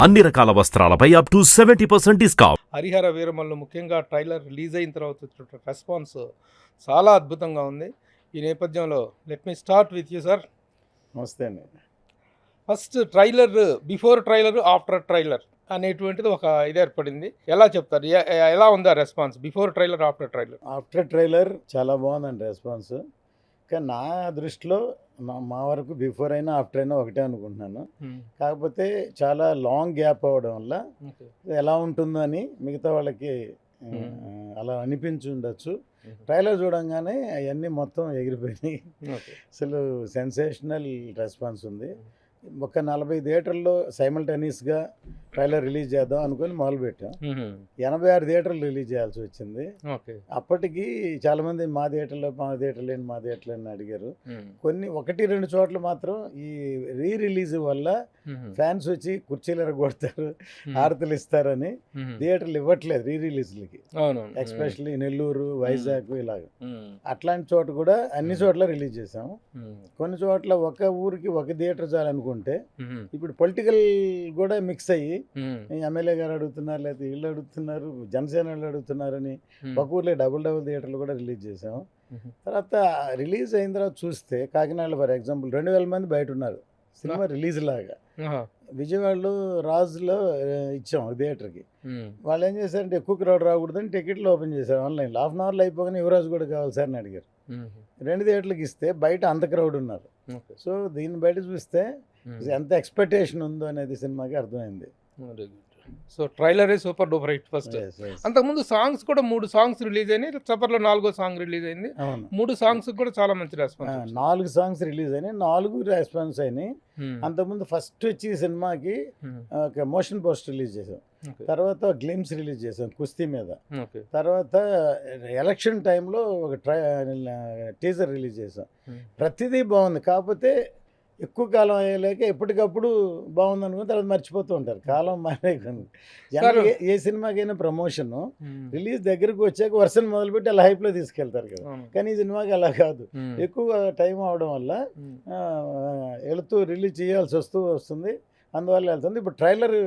అన్ని రకాల వస్త్రాలపై up to 70% discount. Harihara Veeramallu ముఖ్యంగా ట్రైలర్ రిలీజ్ అయిన తర్వాత వచ్చిన రెస్పాన్స్ చాలా అద్భుతంగా ఉంది. ఈ నేపథ్యంలో let me start with you sir. నమస్తే అండి. First trailer, before trailer, after trailer అనేటువంటిది ఒక ఇది ఏర్పడింది. ఎలా చెప్తారు, ఎలా ఉంది ఆ response before trailer, after trailer? After trailer చాలా బాగుందండి రెస్పాన్స్. కానీ నా దృష్టిలో మా వరకు బిఫోర్ అయినా ఆఫ్టర్ అయినా ఒకటే అనుకుంటున్నాను. కాకపోతే చాలా లాంగ్ గ్యాప్ అవ్వడం వల్ల ఎలా ఉంటుందో అని మిగతా వాళ్ళకి అలా అనిపించి ఉండొచ్చు. ట్రైలర్ చూడంగానే అవన్నీ మొత్తం ఎగిరిపోయినాయి. అసలు సెన్సేషనల్ రెస్పాన్స్ ఉంది. ఒక 40 థియేటర్లో సైమల్టేనియస్గా ట్రైలర్ రిలీజ్ చేద్దాం అనుకుని మొదలుపెట్టాం. 86 థియేటర్లు రిలీజ్ చేయాల్సి వచ్చింది. అప్పటికి చాలామంది మా థియేటర్లో అని అడిగారు. కొన్ని 1-2 చోట్ల మాత్రం ఈ రిలీజ్ వల్ల ఫ్యాన్స్ వచ్చి కుర్చీలు ఎరగొడతారు, హారతులు ఇస్తారని థియేటర్లు ఇవ్వట్లేదు రిలీజ్లకి. ఎస్పెషల్లీ నెల్లూరు, వైజాగ్ ఇలాగ అట్లాంటి చోట కూడా అన్ని చోట్ల రిలీజ్ చేసాము. కొన్ని చోట్ల ఒక ఊరికి ఒక థియేటర్ చాలనుకుంటే ఇప్పుడు పొలిటికల్ కూడా మిక్స్ అయ్యి ఎమ్మెల్యే గారు అడుగుతున్నారు, లేకపోతే వీళ్ళు అడుగుతున్నారు, జనసేన వాళ్ళు అడుగుతున్నారని ఒక ఊర్లో డబుల్ థియేటర్లు కూడా రిలీజ్ చేసాము. తర్వాత రిలీజ్ అయిన తర్వాత చూస్తే కాకినాడలో ఫర్ ఎగ్జాంపుల్ 2000 మంది బయట ఉన్నారు సినిమా రిలీజ్ లాగా. విజయవాడలో రాజులో ఇచ్చాం థియేటర్కి. వాళ్ళు ఏం చేశారంటే ఎక్కువ క్రౌడ్ రాకూడదని టికెట్లు ఓపెన్ చేశారు ఆన్లైన్లో. హాఫ్ అన్ అవర్లో అయిపోగానే యువరాజు కూడా కావాలి సార్ అని అడిగారు. 2 థియేటర్లకు ఇస్తే బయట అంత క్రౌడ్ ఉన్నారు. సో దీన్ని బయట చూస్తే ఎంత ఎక్స్పెక్టేషన్ ఉందో అనేది సినిమాకి అర్థమైంది. So trailer super duper hit first. అంతకుముందు సాంగ్స్ కూడా 3 సాంగ్స్ రిలీజ్ అయినాయి. సఫర్లో 4వ సాంగ్ రిలీజ్ అయింది. 3 సాంగ్స్ కూడా చాలా మంచి రెస్పాన్స్. 4 సాంగ్స్ రిలీజ్ అయినాయి, 4 రెస్పాన్స్ అయినాయి. అంతకుముందు ఫస్ట్ వచ్చి సినిమాకి ఒక మోషన్ పోస్ట్ రిలీజ్ చేసాం, తర్వాత గ్లిమ్స్ రిలీజ్ చేసాం కుస్తీ మీద, తర్వాత ఎలక్షన్ టైంలో ఒక టీజర్ రిలీజ్ చేసాం. ప్రతిదీ బాగుంది. కాకపోతే ఎక్కువ కాలం అయ్యేలేక ఎప్పటికప్పుడు బాగుంది అనుకుని తర్వాత మర్చిపోతూ ఉంటారు. కాలం మారేకుంది. జనాలు ఏ సినిమాకైనా ప్రమోషన్ రిలీజ్ దగ్గరకు వచ్చాక వర్షన్ మొదలుపెట్టి అలా హైప్లో తీసుకెళ్తారు కదా. కానీ ఈ సినిమాకి అలా కాదు. ఎక్కువ టైం అవడం వల్ల వెళుతూ రిలీజ్ చేయాల్సి వస్తుంది. అందువల్ల వెళ్తుంది. ఇప్పుడు ట్రైలర్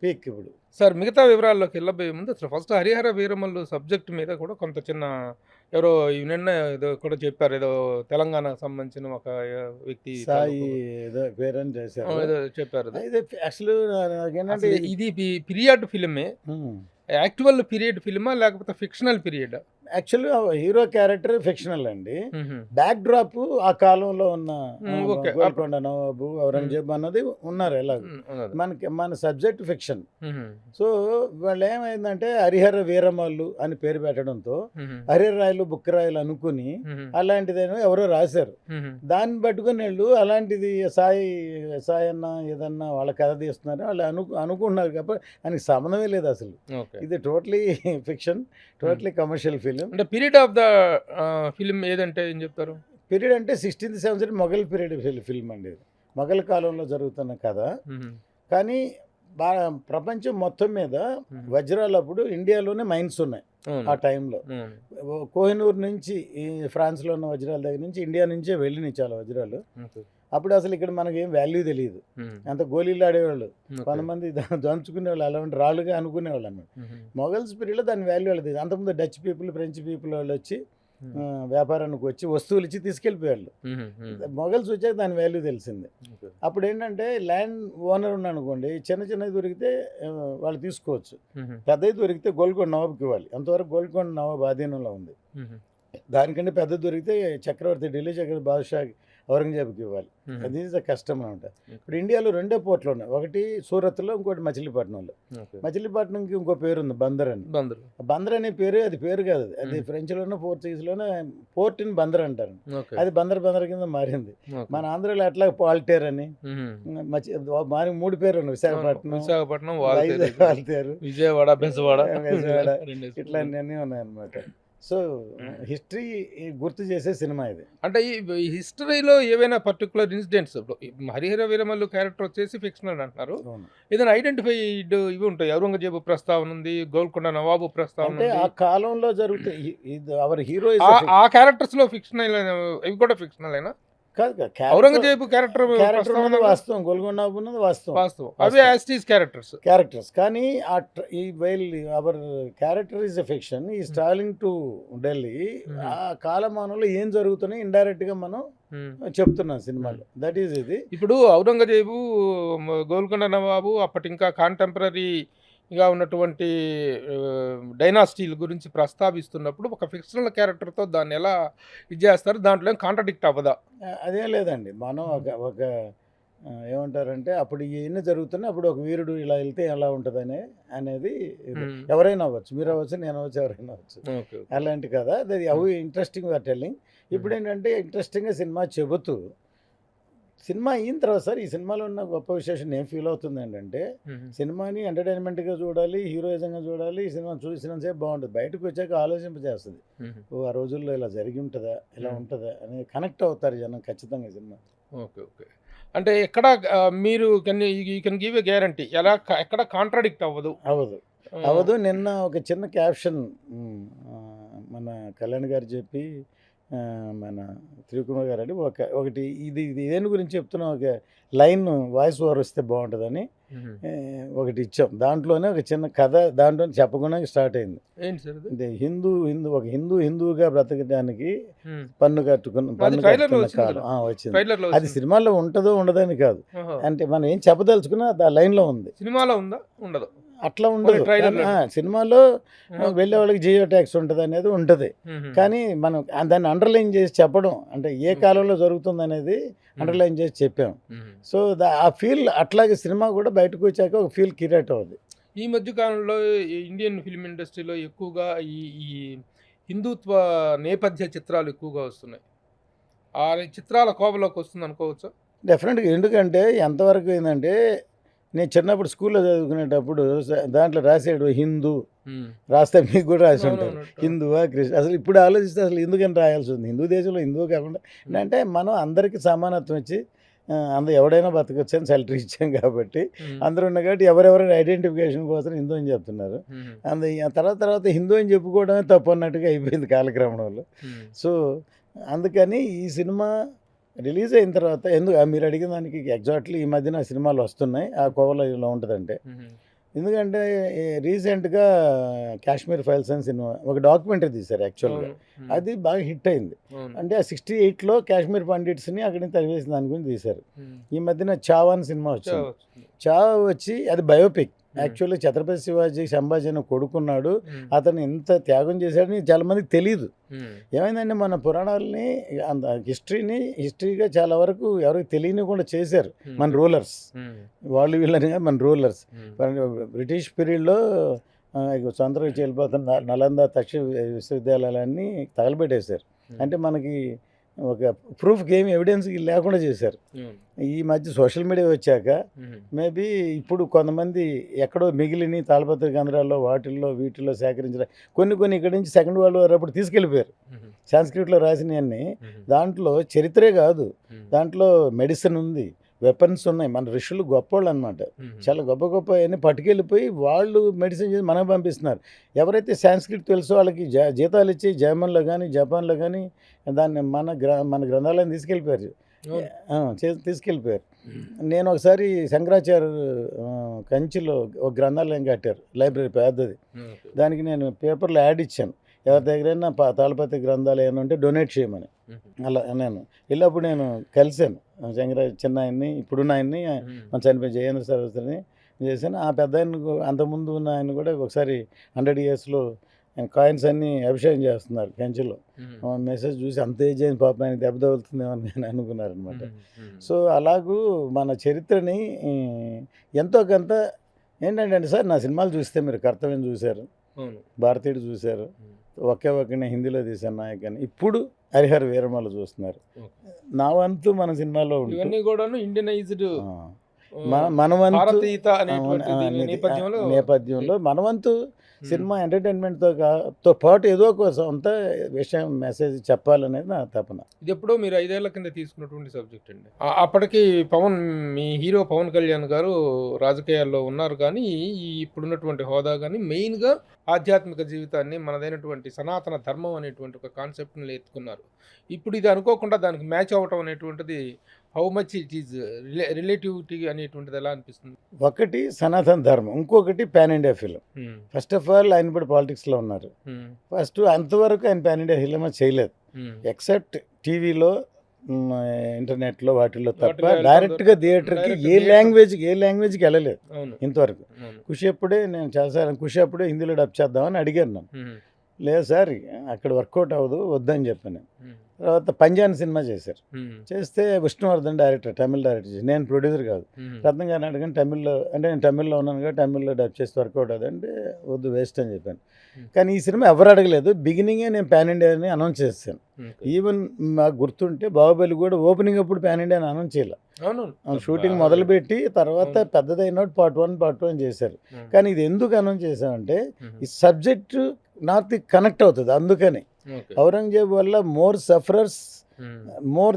పీక్. ఇప్పుడు సార్ మిగతా వివరాల్లోకి వెళ్ళబోయే ముందు అసలు ఫస్ట్ హరిహర వీరమల్లు సబ్జెక్ట్ మీద కూడా కొంత చిన్న ఎవరో నిన్న ఏదో కూడా చెప్పారు, ఏదో తెలంగాణకు సంబంధించిన ఒక వ్యక్తి సాయి ఏదో పేరని చేశారు, ఏదో చెప్పారు. ఏంటంటే ఇది పీరియడ్ ఫిలిమే, యాక్చువల్ పీరియడ్ ఫిలిమా లేకపోతే ఫిక్షనల్ పీరియడ్? యాక్చువల్గా హీరో క్యారెక్టర్ ఫిక్షనల్ అండి. బ్యాక్ డ్రాప్ ఆ కాలంలో ఉన్న గోల్కొండ నవాబు, ఔరంగజేబ్ అన్నది ఉన్నారు. ఎలా మన సబ్జెక్ట్ ఫిక్షన్. సో వాళ్ళు ఏమైందంటే హరిహర వీరమల్లు అని పేరు పెట్టడంతో హరిహర రాయలు బుక్కరాయలు అనుకుని అలాంటిదేమో ఎవరో రాశారు. దాన్ని పట్టుకుని వెళ్ళు అలాంటిది సాయి అన్న ఏదన్నా వాళ్ళ కథ తీస్తున్నారు వాళ్ళు అనుకుంటున్నారు కాబట్టి ఆయనకి సంబంధమే లేదు అసలు. ఇది totally fiction, totally commercial film. అంటే పీరియడ్ ఆఫ్ ద ఫిలిం ఏదంటే ఏం చెప్తారు? పీరియడ్ అంటే 16th century Mughal period film అండి. మొఘల్ కాలంలో జరుగుతున్న కథ. కానీ ప్రపంచం మొత్తం మీద వజ్రాలు అప్పుడు ఇండియాలోనే మైన్స్ ఉన్నాయి ఆ టైంలో. కోహినూర్ నుంచి ఈ ఫ్రాన్స్లో ఉన్న వజ్రాల దగ్గర నుంచి ఇండియా నుంచే వెళ్ళినాయి చాలా వజ్రాలు. అప్పుడు అసలు ఇక్కడ మనకి ఏం వాల్యూ తెలియదు. అంత గోళీలు ఆడేవాళ్ళు, కొంతమంది దంచుకునే వాళ్ళు, అలాంటి రాళ్ళుగా అనుకునేవాళ్ళు అన్నమాట. మొఘల్స్ పీరియడ్లో దాని వాల్యూ వాళ్ళది. అంతకుముందు డచ్ పీపుల్, ఫ్రెంచ్ పీపుల్ వాళ్ళు వచ్చి వ్యాపారానికి వచ్చి వస్తువులు ఇచ్చి తీసుకెళ్ళిపోయాళ్ళు. మొఘల్స్ వచ్చాక దాని వాల్యూ తెలిసింది. అప్పుడు ఏంటంటే ల్యాండ్ ఓనర్ ఉన్నాను అనుకోండి, చిన్నవి దొరికితే వాళ్ళు తీసుకోవచ్చు, పెద్దవి దొరికితే గోల్కొండ నవాబ్కి ఇవ్వాలి. అంతవరకు గోల్కొండ నవాబ్ ఆధీనంలో ఉంది. దానికంటే పెద్ద దొరికితే చక్రవర్తి, ఢిల్లీ చక్రవర్తి బాద్షా ఔరంగజేబ్కి ఇవ్వాలి. అది కష్టం అనమాట. ఇప్పుడు ఇండియాలో 2 పోర్ట్లు ఉన్నాయి, ఒకటి సూరత్లో, ఇంకోటి మచిలీపట్నంలో. మచిలీపట్నంకి ఇంకో పేరు ఉంది, బందర్ అని. బందర్ అనే పేరు అది పేరు కాదు, అది ఫ్రెంచ్లోనో పోర్చుగీస్లోనో పోర్ట్ ఇన్ బందర్ అంటారు. అది బందర్ కింద మారింది. మన ఆంధ్రలో అట్లా పాల్టేర్ అని మారి 3 పేర్లు ఉన్నాయి, విశాఖపట్నం, వాల్తేరు, విజయవాడ, ఇట్లా అన్నీ ఉన్నాయన్నమాట. సో హిస్టరీ గుర్తు చేసే సినిమా ఇది. అంటే ఈ హిస్టరీలో ఏవైనా particular incidents, Harihara Veeramallu character వచ్చేసి ఫిక్షనల్ అంటున్నారు, ఏదైనా ఐడెంటిఫైడ్ ఇవి ఉంటాయి? ఔరంగజేబు ప్రస్తావన ఉంది, గోల్కొండ నవాబు ప్రస్తావన అంటే ఆ కాలంలో జరుగుతాయి. అవర్ హీరో ఆ క్యారెక్టర్స్ లో ఫిక్షనల్, ఇవి కూడా ఫిక్షనల్ అయినా? కాదు ఔరంగజేబు క్యారెక్టర్ క్యారెక్టర్ ఉన్నది వాస్తవం, గోల్కొండ ఉన్నది వాస్తవం వాస్తవం, అవే యాస్టీస్ క్యారెక్టర్స్. కానీ ఈ while our character is a fiction, ఈ ట్రావెలింగ్ టు ఢిల్లీ, ఆ కాలమానంలో ఏం జరుగుతున్నాయి ఇండైరెక్ట్గా మనం చెప్తున్నాం సినిమాలో. దట్ ఈజ్ ఇది. ఇప్పుడు ఔరంగజేబు, గోల్కొండ నవాబు అప్పటి ఇంకా కాంటెంపరీగా ఉన్నటువంటి డైనాసిటీల గురించి ప్రస్తావిస్తున్నప్పుడు ఒక ఫిక్షనల్ క్యారెక్టర్తో దాన్ని ఎలా ఇది చేస్తారు, దాంట్లో ఏం కాంట్రడిక్ట్ అవ్వదా? అదేం లేదండి. మనం ఒక ఏమంటారంటే అప్పుడు ఇవన్నీ జరుగుతున్నాయి, అప్పుడు ఒక వీరుడు ఇలా వెళ్తే ఎలా ఉంటుంది అనేది ఇది. ఎవరైనా అవ్వచ్చు, మీరు అవ్వచ్చు, నేను అవ్వచ్చు, ఎవరైనా అవ్వచ్చు. అలాంటి కదా అది అవి ఇంట్రెస్టింగ్ ఆర్ టెల్లింగ్. ఇప్పుడు ఏంటంటే ఇంట్రెస్టింగ్గా సినిమా చెబుతూ సినిమా అయిన తర్వాత సార్ ఈ సినిమాలో ఉన్న గొప్ప విశేషం ఏం ఫీల్ అవుతుంది ఏంటంటే సినిమాని ఎంటర్టైన్మెంట్గా చూడాలి, హీరోయిజంగా చూడాలి. ఈ సినిమా చూసినంతసేపు బాగుంటుంది, బయటకు వచ్చాక ఆలోచింపజేస్తుంది. ఆ రోజుల్లో ఇలా జరిగి ఉంటుందా, ఇలా ఉంటుందా అని కనెక్ట్ అవుతారు జనం ఖచ్చితంగా ఈ సినిమా. ఓకే. అంటే ఎక్కడ మీరు కెన్ గివ్ ఎ గ్యారంటీ ఎక్కడ కాంట్రడిక్ట్ అవ్వదు. నిన్న ఒక చిన్న క్యాప్షన్ మన కళ్యాణ్ గారు చెప్పి మన త్రివిక్రమ గారు అని ఒకటి ఇది దేని గురించి చెప్తున్నా, ఒక లైన్ వాయిస్ ఓవర్ వస్తే బాగుంటుందని ఒకటి ఇచ్చాం. దాంట్లోనే ఒక చిన్న కథ దాంట్లో చెప్పకుండా స్టార్ట్ అయింది. ఒక హిందువుగా బ్రతకడానికి పన్ను కట్టుకున్న కాలం వచ్చింది. అది సినిమాలో ఉంటుందో ఉండదని కాదు, అంటే మనం ఏం చెప్పదలుచుకున్నా ఆ లైన్లో ఉంది. సినిమాలో ఉందా? ఉండదు, అట్లా ఉండదు. సినిమాలో వెళ్ళే వాళ్ళకి జియో ట్యాక్స్ ఉంటుంది అనేది ఉంటుంది, కానీ మనం దాన్ని అండర్లైన్ చేసి చెప్పడం, అంటే ఏ కాలంలో జరుగుతుంది అనేది అండర్లైన్ చేసి చెప్పాం. సో ఆ ఫీల్ అట్లాగే సినిమా కూడా బయటకు వచ్చాక ఒక ఫీల్ క్రియేట్ అవుతుంది. ఈ మధ్య కాలంలో ఇండియన్ ఫిల్మ్ ఇండస్ట్రీలో ఎక్కువగా ఈ హిందుత్వ నేపథ్య చిత్రాలు ఎక్కువగా వస్తున్నాయి. ఆ చిత్రాల కోవలోకి వస్తుంది అనుకోవచ్చా? డెఫినెట్గా. ఎందుకంటే ఎంతవరకు ఏంటంటే నేను చిన్నప్పుడు స్కూల్లో చదువుకునేటప్పుడు దాంట్లో రాసాడు హిందూ రాస్తే మీకు కూడా రాసి ఉంటారు హిందువా కృష్ణ. అసలు ఇప్పుడు ఆలోచిస్తే అసలు ఎందుకని రాయాల్సి ఉంది? హిందూ దేశంలో హిందువు కాకుండా అంటే మనం అందరికీ సమానత్వం ఇచ్చి అందరూ ఎవడైనా బతకొచ్చు అని సెలరీ ఇచ్చాం కాబట్టి అందరూ ఉన్నాయి కాబట్టి ఎవరెవరైనా ఐడెంటిఫికేషన్ కోసం హిందూ అని చెప్తున్నారు. తర్వాత హిందూ అని చెప్పుకోవడమే తప్పు అన్నట్టుగా అయిపోయింది కాలక్రమంలో. సో అందుకని ఈ సినిమా రిలీజ్ అయిన తర్వాత మీరు అడిగిన దానికి ఎగ్జాక్ట్లీ ఈ మధ్యన సినిమాలు వస్తున్నాయి ఆ కోవలో ఇలా ఉంటుందంటే, ఎందుకంటే రీసెంట్గా కాశ్మీర్ ఫైల్స్ అని సినిమా ఒక డాక్యుమెంటరీ తీశారు యాక్చువల్గా. అది బాగా హిట్ అయింది. అంటే ఆ 68లో కాశ్మీర్ పండిట్స్ని అక్కడి నుంచి తరివేసిన దాని గురించి తీశారు. ఈ మధ్యన చావా అని సినిమా వచ్చింది. చావా వచ్చి అది బయోపిక్. యాక్చువల్లీ ఛత్రపతి శివాజీ సంభాజీ అని కొడుకున్నాడు, అతను ఎంత త్యాగం చేశాడని చాలా మందికి తెలియదు. ఏమైందంటే మన పురాణాలని హిస్టరీగా చాలా వరకు ఎవరికి తెలియనికుండా చేశారు మన రూలర్స్, వాళ్ళు వీళ్ళని మన రూలర్స్. బ్రిటిష్ పీరియడ్లో సొంతగా వెళ్ళిపోతున్న నలంద తక్ష విశ్వవిద్యాలయాలన్నీ తగలబెట్టేశారు. అంటే మనకి ఒక ప్రూఫ్కి ఏమి ఎవిడెన్స్ లేకుండా చేశారు. ఈ మధ్య సోషల్ మీడియా వచ్చాక మేబీ ఇప్పుడు కొంతమంది ఎక్కడో మిగిలిన తాళపత్ర కేంద్రాల్లో వీటిల్లో సేకరించిన కొన్ని ఇక్కడి నుంచి సెకండ్ వరల్డ్ వార్ అప్పుడు తీసుకెళ్ళిపోయారు. సాంస్క్రిట్లో రాసినవన్నీ దాంట్లో చరిత్రే కాదు, దాంట్లో మెడిసిన్ ఉంది, వెపన్స్ ఉన్నాయి. మన ఋషులు గొప్పవాళ్ళు అనమాట, చాలా గొప్ప అవన్నీ పట్టుకెళ్ళిపోయి వాళ్ళు మెడిసిన్ చేసి మనకు పంపిస్తున్నారు. ఎవరైతే సాంస్క్రిట్ తెలుసో వాళ్ళకి జీతాలు ఇచ్చి జర్మన్లో కానీ జపాన్లో కానీ దాన్ని మన గ్రంథాలను తీసుకెళ్ళిపోయారు. నేను ఒకసారి శంకరాచార్య కంచిలో ఒక గ్రంథాలయం కట్టారు, లైబ్రరీ పెద్దది. దానికి నేను పేపర్లో యాడ్ ఇచ్చాను, ఎవరి దగ్గరైనా తాళపత్రి గ్రంథాలు ఏమైనా ఉంటే డొనేట్ చేయమని. అలా నేను వెళ్ళినప్పుడు నేను కలిశాను చిన్న ఆయన్ని, ఇప్పుడున్న ఆయన్ని, చనిపోయి జయేంద్ర సరస్వతిని చేశాను. ఆ పెద్ద ఆయన అంతకుముందు ఉన్న ఆయన కూడా ఒకసారి 100 yearsలో కాయిన్స్ అన్నీ అభిషేకం చేస్తున్నారు కంచిలో. మెసేజ్ చూసి అంత ఏజ్ అయిన పాప ఆయన దెబ్బ తగులుతుందేమో అని నేను అనుకున్నారనమాట. సో అలాగూ మన చరిత్రని ఎంతో కొంత ఏంటంటే సార్, నా సినిమాలు చూస్తే మీరు కర్తవ్యం చూశారు, భారతీయుడు చూశారు, ఒకే హిందీలో తీశాను నాయకని, ఇప్పుడు హరిహర వీరమల్లు చూస్తున్నారు. నా వంతు మన సినిమాలో ఇవన్నీ కూడా ఇండియనైజ్డ్ మన వంతు భారతీయత అనేటువంటి దీని నేపథ్యంలో మన వంతు సినిమా ఎంటర్టైన్మెంట్తో పాటు ఏదో ఒక సొంత విషయం మెసేజ్ చెప్పాలనేది నా తపన. ఇది ఎప్పుడో మీరు 5 ఏళ్ల కింద తీసుకున్నటువంటి సబ్జెక్ట్ అండి. అప్పటికి మీ హీరో పవన్ కళ్యాణ్ గారు రాజకీయాల్లో ఉన్నారు కానీ ఈ ఇప్పుడున్నటువంటి హోదా కానీ మెయిన్గా ఆధ్యాత్మిక జీవితాన్ని మనదైనటువంటి సనాతన ధర్మం అనేటువంటి ఒక కాన్సెప్ట్ని ఎత్తుకున్నారు. ఇప్పుడు ఇది అనుకోకుండా దానికి మ్యాచ్ అవ్వటం అనేటువంటిది how much it is relativity అనేటువంటిది ఎలా అనిపిస్తుంది? ఒకటి సనాతన ధర్మం, ఇంకొకటి pan India film. First of all ఆయన ఇప్పుడు పాలిటిక్స్లో ఉన్నారు. ఫస్ట్ అంతవరకు ఆయన పాన్ ఇండియా ఫిలిం చేయలేదు, ఎక్సెప్ట్ టీవీలో ఇంటర్నెట్లో వాటిల్లో తప్ప డైరెక్ట్గా థియేటర్కి ఏ లాంగ్వేజ్కి వెళ్ళలేదు ఇంతవరకు. ఖుషి అప్పుడే నేను చాలాసార్లు ఖుషి అప్పుడే హిందీలో డబ్ చేద్దామని అడిగాను నన్ను. లేదు సార్ అక్కడ వర్కౌట్ అవ్వదు, వద్దని చెప్పాను. తర్వాత పంజాన్ సినిమా చేశారు, చేస్తే విష్ణువర్ధన్ డైరెక్టర్, తమిళ్ డైరెక్టర్, నేను ప్రొడ్యూసర్ కాదు. రత్నం గారిని అడిగాను తమిళ్లో, అంటే నేను తమిళ్లో ఉన్నాను కదా, తమిళ్లో డబ్ చేస్తే వర్కౌట్ అవ్వదు అంటే వద్దు వేస్ట్ అని చెప్పాను. కానీ ఈ సినిమా ఎవరు అడగలేదు, బిగినింగే నేను పాన్ ఇండియా అని అనౌన్స్ చేస్తాను. ఈవెన్ మాకు గుర్తుంటే బాహుబలి కూడా ఓపెనింగ్ అప్పుడు పాన్ ఇండియా అని అనౌన్స్ చేయాలి. షూటింగ్ మొదలుపెట్టి తర్వాత పెద్దదైన పార్ట్ 1 పార్ట్ 2 అని చేశారు. కానీ ఇది ఎందుకు అనౌన్స్ చేశామంటే ఈ సబ్జెక్టు నార్త్ కనెక్ట్ అవుతుంది. అందుకని ఔరంగజేబ్ వల్ల more sufferers more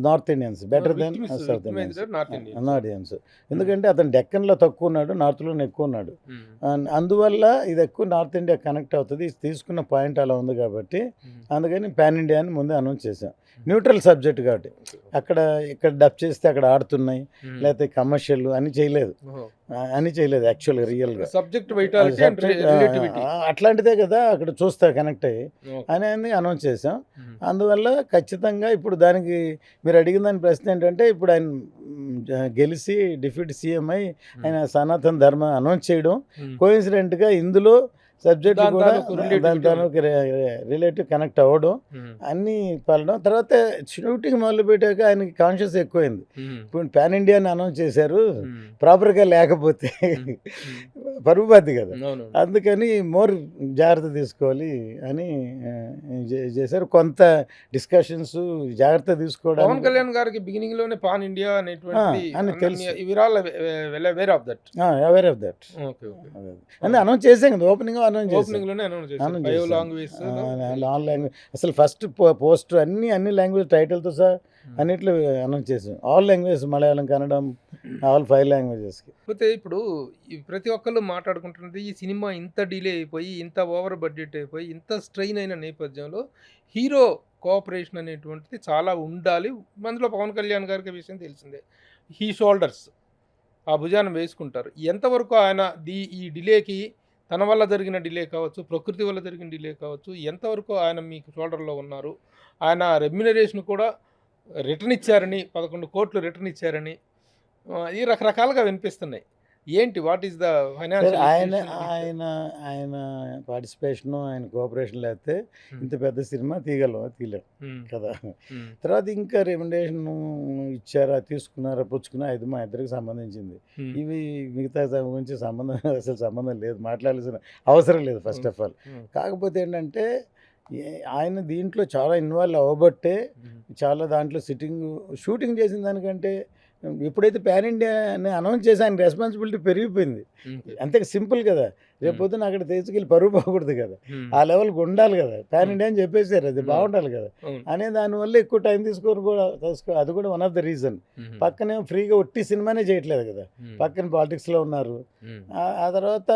North Indians better then South Indians. ఎందుకంటే అతను డెక్కన్లో తక్కువ ఉన్నాడు, నార్త్లోనే ఎక్కువ ఉన్నాడు. అందువల్ల ఇది ఎక్కువ నార్త్ ఇండియా కనెక్ట్ అవుతుంది. తీసుకున్న పాయింట్ అలా ఉంది కాబట్టి అందుకని పాన్ ఇండియా అని ముందే అనౌన్స్ చేసాం. న్యూట్రల్ సబ్జెక్ట్ కాబట్టి ఇక్కడ డబ్ చేస్తే అక్కడ ఆడుతున్నాయి లేకపోతే కమర్షియల్ అని చేయలేదు యాక్చువల్గా రియల్గా సబ్జెక్ట్ అట్లాంటిదే కదా అక్కడ చూస్తా కనెక్ట్ అయ్యి అని అనౌన్స్ చేసాం. అందువల్ల ఖచ్చితంగా ఇప్పుడు దానికి మీరు అడిగిన దాని ప్రశ్న ఏంటంటే ఇప్పుడు ఆయన గెలిచి డిప్యూటీ సీఎం అయి ఆయన సనాతన ధర్మం అనౌన్స్ చేయడం కోఇన్సిడెంట్గా ఇందులో సబ్జెక్ట్ కూడా దానికి రిలేటివ్ కనెక్ట్ అవ్వడం అన్నీ పడడం. తర్వాత షూటింగ్ మొదలు పెట్టాక ఆయనకి కాన్షియస్ ఎక్కువైంది. ఇప్పుడు పాన్ ఇండియా అని అనౌన్స్ చేశారు, ప్రాపర్గా లేకపోతే పరుగు బాధ్యత కదా, అందుకని మోర్ జాగ్రత్త తీసుకోవాలి అని చేశారు. కొంత డిస్కషన్స్ జాగ్రత్త తీసుకోవడం. పవన్ కళ్యాణ్ గారికి బిగినింగ్ లోనే పాన్ ఇండియా అనేటువంటి తెలుసు, అవేర్ ఆఫ్ దట్ అని అనౌన్స్ చేసాం కదా, ఓపెనింగ్ లాంగ్వేజ్. అసలు ఫస్ట్ పోస్ట్ అన్ని లాంగ్వేజ్ టైటిల్తో సార్ అన్నిట్లో అనౌన్స్ చేసాం. All language, Malayalam, Kannada, all 5 లాంగ్వేజెస్కి. కాకపోతే ఇప్పుడు ప్రతి ఒక్కళ్ళు మాట్లాడుకుంటున్నది ఈ సినిమా ఇంత డిలే అయిపోయి, ఇంత ఓవర్ బడ్జెట్ అయిపోయి, ఇంత స్ట్రెయిన్ అయిన నేపథ్యంలో హీరో కోఆపరేషన్ అనేటువంటిది చాలా ఉండాలి. అందులో పవన్ కళ్యాణ్ గారికి విషయం తెలిసిందే, హీ షోల్డర్స్ ఆ భుజాన్ని వేసుకుంటారు. ఎంతవరకు ఆయన ఈ డిలేకి తన వల్ల జరిగిన డిలే కావచ్చు, ప్రకృతి వల్ల జరిగిన డిలే కావచ్చు, ఎంతవరకు ఆయన మీకు షోల్డర్లో ఉన్నారు? ఆయన రెమ్యునరేషన్ కూడా రిటర్న్ ఇచ్చారని, 11 కోట్లు రిటర్న్ ఇచ్చారని ఈ రకరకాలుగా వినిపిస్తున్నాయి. ఏంటి వాట్ ఈస్ ద ఫైనాన్షియల్? ఆయన పార్టిసిపేషన్, ఆయన కోఆపరేషన్ లేకపోతే ఇంత పెద్ద సినిమా తీయలేం కదా. తర్వాత ఇంకా రెమ్యునరేషన్ ఇచ్చారా, తీసుకున్నారా, పుచ్చుకున్నారా, ఇది మా ఇద్దరికి సంబంధించింది. ఇవి మిగతా గురించి అసలు సంబంధం లేదు, మాట్లాడాల్సిన అవసరం లేదు ఫస్ట్ ఆఫ్ ఆల్. కాకపోతే ఏంటంటే ఆయన దీంట్లో చాలా ఇన్వాల్వ్ అవ్వబట్టే చాలా దాంట్లో షూటింగ్ చేసిన దానికంటే ఎప్పుడైతే పాన్ ఇండియా అని అనౌన్స్ చేసి ఆయన రెస్పాన్సిబిలిటీ పెరిగిపోయింది. అంతే సింపుల్ కదా. రేపు పొద్దున అక్కడ తీసుకెళ్ళి పరుగు పోకూడదు కదా, ఆ లెవెల్కి ఉండాలి కదా. పాన్ ఇండియా అని చెప్పేసారు, అది బాగుండాలి కదా అనే దానివల్ల ఎక్కువ టైం అది కూడా వన్ ఆఫ్ ద రీజన్. పక్కనే ఫ్రీగా ఒట్టి సినిమానే చేయట్లేదు కదా, పక్కన పాలిటిక్స్లో ఉన్నారు. ఆ తర్వాత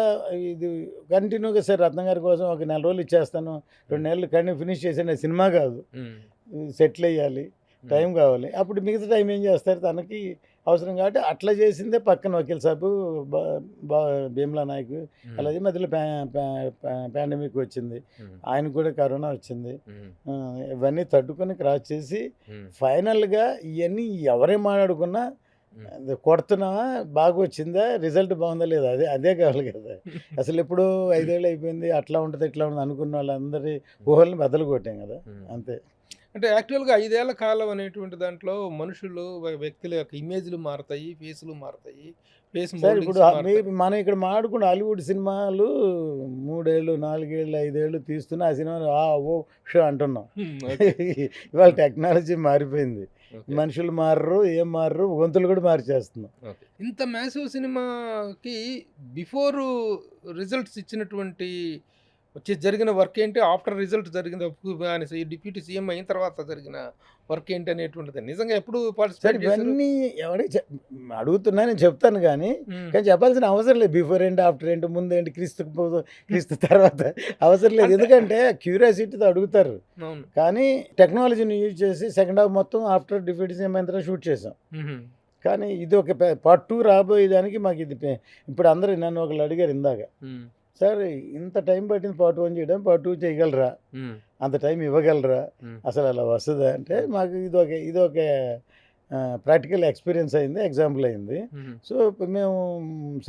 ఇది కంటిన్యూగా సార్ రత్నం గారి కోసం ఒక 4 రోజులు ఇచ్చేస్తాను, 2 నెలలు కంటిన్యూ ఫినిష్ చేసిన సినిమా కాదు, సెటిల్ అయ్యాలి, టైం కావాలి. అప్పుడు మిగతా టైం ఏం చేస్తారు, తనకి అవసరం కాబట్టి అట్లా చేసిందే. పక్కన వకీల్ సాబు, భీమ్లా నాయక్, అలాగే మధ్యలో పాండమిక్ వచ్చింది, ఆయనకు కూడా కరోనా వచ్చింది. ఇవన్నీ తట్టుకొని క్రాస్ చేసి ఫైనల్గా ఇవన్నీ ఎవరే మాట్లాడుకున్నా కొడుతున్నావా, బాగా వచ్చిందా, రిజల్ట్ బాగుందా లేదా, అదే కావాలి కదా. అసలు ఎప్పుడు 5 ఏళ్ళు అయిపోయింది, అట్లా ఉంటుంది ఇట్లా ఉంటుంది అనుకున్న వాళ్ళందరి ఊహల్ని బద్దలు కొట్టాం కదా, అంతే. అంటే యాక్చువల్గా 5 ఏళ్ల కాలం అనేటువంటి దాంట్లో మనుషులు, వ్యక్తుల యొక్క ఇమేజ్లు మారుతాయి, ఫేసులు మారుతాయి, సార్ ఇప్పుడు మనం ఇక్కడ మాడుకున్న హాలీవుడ్ సినిమాలు 3 ఏళ్ళు 4 ఏళ్ళు 5 ఏళ్ళు తీస్తున్నా ఆ సినిమాలు ఓ షో అంటున్నాం. ఇవాళ టెక్నాలజీ మారిపోయింది. ఓకే. మనుషులు మారరు, ఏం మారరు, గొంతులు కూడా మార్చేస్తున్నాం. ఓకే. ఇంత మ్యాసివ్ సినిమాకి బిఫోర్ రిజల్ట్స్ ఇచ్చినటువంటి జరిగిన వర్క్ ఏంటి? ఆఫ్టర్ రిజల్ట్ జరిగిన డిప్యూటీ సీఎం అయిన తర్వాత జరిగిన వర్క్ ఏంటి అనేటువంటిది నిజంగా ఎప్పుడు సరే పార్టిసిపేట్ చేశారు? ఇవన్నీ ఎవరికి అడుగుతున్నా, నేను చెప్తాను కానీ కానీ చెప్పాల్సిన అవసరం లేదు. బిఫోర్ ఏంటి, ఆఫ్టర్ ఏంటి, ముందు ఏంటి, క్రీస్తు తర్వాత అవసరం లేదు. ఎందుకంటే క్యూరియాసిటీతో అడుగుతారు. అవును. కానీ టెక్నాలజీని యూజ్ చేసి సెకండ్ హాఫ్ మొత్తం ఆఫ్టర్ డిప్యూటీ సీఎం అయిన తర్వాత షూట్ చేసాం. కానీ ఇది ఒక పార్ట్ 2 రాబోయేదానికి మాకు ఇది ఇప్పుడు అందరూ నన్ను ఒకళ్ళు అడిగారు ఇందాక, సార్ ఇంత టైం పట్టింది పార్ట్ 1 చేయడం, పార్ట్ 2 చేయగలరా, అంత టైం ఇవ్వగలరా, అసలు అలా వస్తుందా అంటే మాకు ఇది ఒక ప్రాక్టికల్ ఎక్స్పీరియన్స్ అయింది, ఎగ్జాంపుల్ అయింది. సో మేము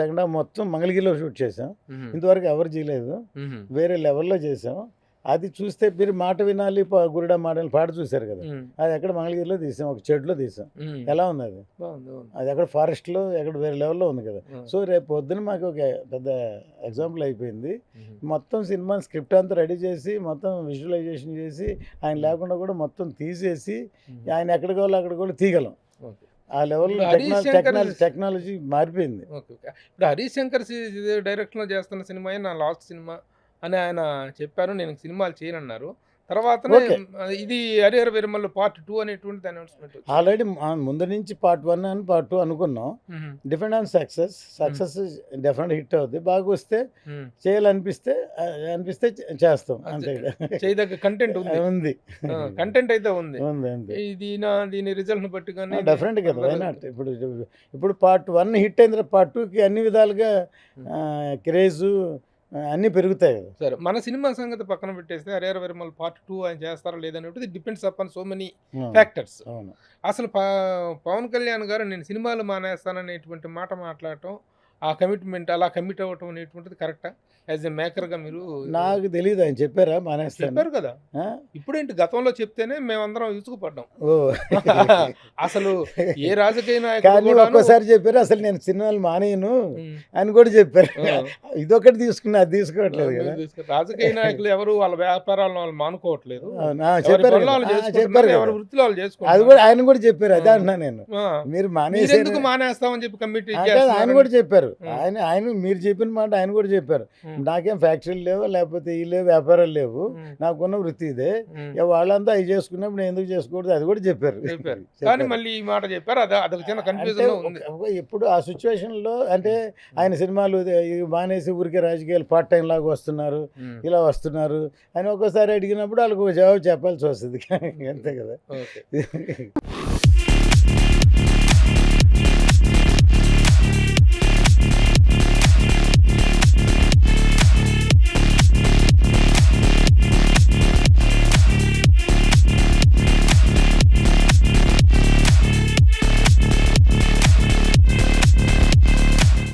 సెకండ్ హాఫ్ మొత్తం మంగళగిరిలో షూట్ చేసాం. ఇంతవరకు ఎవరు చేయలేదు, వేరే లెవెల్లో చేసాం. అది చూస్తే మీరు మాట వినాలి, గురుడా మాటలు పాట చూశారు కదా, అది ఎక్కడ మంగళగిరిలో తీసాం, ఒక చెట్లో తీసాం. ఎలా ఉంది అది? అది ఎక్కడ ఫారెస్ట్లో ఎక్కడ వేరే లెవెల్లో ఉంది కదా. సో రేపు పొద్దున మాకు ఒక పెద్ద ఎగ్జాంపుల్ అయిపోయింది. మొత్తం సినిమా స్క్రిప్ట్ అంతా రెడీ చేసి మొత్తం విజువలైజేషన్ చేసి ఆయన లేకుండా కూడా మొత్తం తీసేసి ఆయన ఎక్కడికి వెళ్ళి అక్కడికి వెళ్ళి తీయగలం. ఆ లెవెల్లో టెక్నాలజీ మారిపోయింది. ఇప్పుడు హరీష్ శంకర్ డైరెక్షన్లో చేస్తున్న సినిమా నా లాస్ట్ సినిమా అని ఆయన చెప్పారు. నేను సినిమాలు చేయనన్నారు. తర్వాత ఇది హరిహర వీరమల్లు పార్ట్ 2 అనేటువంటిది అనౌన్స్మెంట్. ఆల్రెడీ ముందు నుంచి పార్ట్ 1 అని పార్ట్ 2 అనుకున్నాం. Depend on success definite hit అవుద్ది. బాగా వస్తే చేయాలనిపిస్తే చేస్తాం అంతే. చేయదగ్గ కంటెంట్ ఉంది. కంటెంట్ అయితే ఉంది. దీని రిజల్ట్ బట్టి కానీ డెఫినెట్ కదా. వైనాట్ ఇప్పుడు పార్ట్ 1 హిట్ అయిన తర్వాత పార్ట్ 2కి అన్ని విధాలుగా క్రేజు అన్నీ పెరుగుతాయి కదా. సరే, మన సినిమా సంగతి పక్కన పెట్టేస్తే హరిహర వీరమల్ పార్ట్ 2 ఆయన చేస్తారా లేదనేది depends upon so many factors. అసలు పవన్ కళ్యాణ్ గారు నేను సినిమాలు మానేస్తాననేటువంటి మాట మాట్లాడటం, ఆ కమిట్మెంట్ అలా కమిట్ అవ్వటం అనేటువంటిది కరెక్టా? యాజ్ ఎ మేకర్గా మీరు నాకు తెలియదు, ఆయన చెప్పారా మానేస్తాను? చెప్పారు కదా. ఇప్పుడేంటి, గతంలో చెప్తేనే మేమందరం ఇసుకుపడ్డాం. అసలు ఏ రాజకీయ నాయకుడు ఒక్కసారి చెప్పారు అసలు నేను సినిమాలు మానేయను అని కూడా చెప్పారు. ఇదొకటి తీసుకున్నా, అది తీసుకోవట్లేదు కదా. రాజకీయ నాయకులు ఎవరు వాళ్ళ వ్యాపారాలను వాళ్ళు మానుకోవట్లేదు, చెప్పారు. ఎవరి వృత్తిలో వాళ్ళు చేసుకుంటారు. అది కూడా ఆయన కూడా చెప్పారు. అదే అంటున్నా నేను, మీరు ఎందుకు మానేస్తామని చెప్పి కమిటీ ఆయన కూడా చెప్పారు. ఆయన మీరు చెప్పిన మాట ఆయన కూడా చెప్పారు. నాకేం ఫ్యాక్టరీలు లేవు, లేకపోతే ఈ లేవు, వ్యాపారాలు లేవు, నాకున్న వృత్తి ఇదే, వాళ్ళంతా అవి చేసుకున్నప్పుడు నేను ఎందుకు చేసుకోకూడదు అది కూడా చెప్పారు. కానీ మళ్ళీ ఈ మాట చెప్పారు. అదొక చిన్న కన్ఫ్యూజన్. ఇప్పుడు ఆ సిచ్యువేషన్లో అంటే ఆయన సినిమాలు మానేసి ఊరికే రాజకీయాలు పార్ట్ టైం లాగా వస్తున్నారు, ఇలా వస్తున్నారు అని ఒక్కోసారి అడిగినప్పుడు వాళ్ళకు జవాబు చెప్పాల్సి వస్తుంది. అంతే కదా.